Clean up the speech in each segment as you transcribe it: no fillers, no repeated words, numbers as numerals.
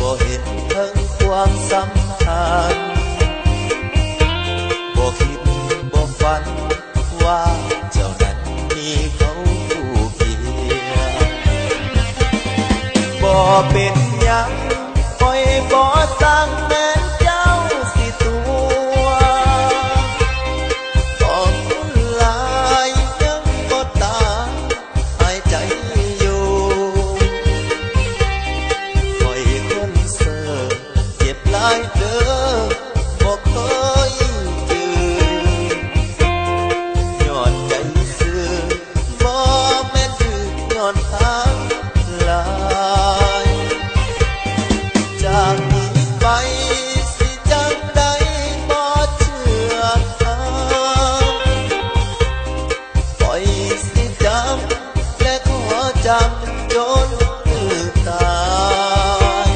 บ่เห็นถึงความสำคัญบ่คิดบ่ฝันว่าเจ้านั้นมีเขาผู้เคียงบ่เป็นหยังคอยบ่สั่งแม่นเจ้าสิตัวขอบคุณหลายยังบ่ตายหายใจอยู่คอยคนเสิร์ฟเจ็บหลายเด้อบ่เคยจือย้อนใจซื่อบ่แม่นดื้อย้อนทางหลายจากนี้ไปสิจังใดบ่เชื่อทางปล่อยสิจำและขอจำจนมือตาย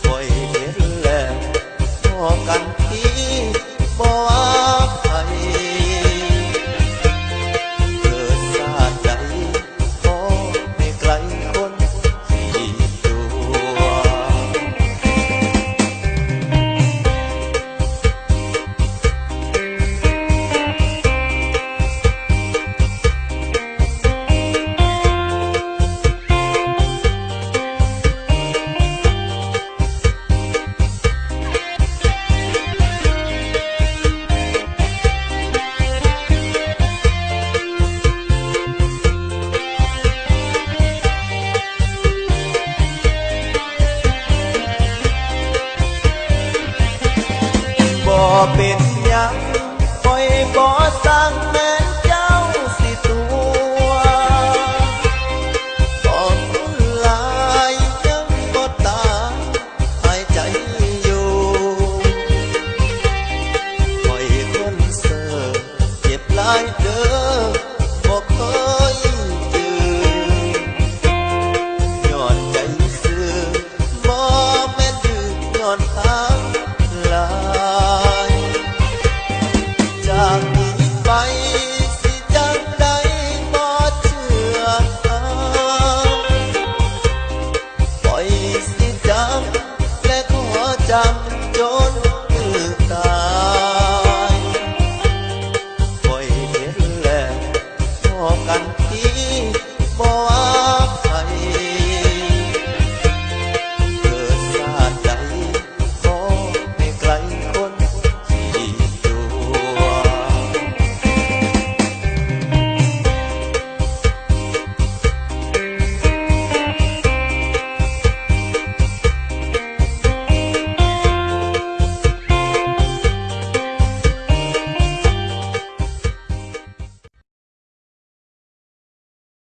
ปล่อยเห็นแล้วพอกันที่บ่ว่าใครเกิดชาติใดขอให้ไกลคนที่ตัว บ่เป็นหยังคอยบ่สั่งแม่นเจ้าสิตัวขอบคุณหลายยังบ่ตายหายใจอยู่คอยคนเสิร์ฟเจ็บหลายเด้อบ่เคยจือย้อนใจซื่อบ่แม่นดื้อย้อนทางหลายจากนี้ไปสิจังใดบ่เชื่อทางปล่อยสิจำและขอจำจนมือตายปล่อยเห็นแล้วพอกันที่บ่ว่า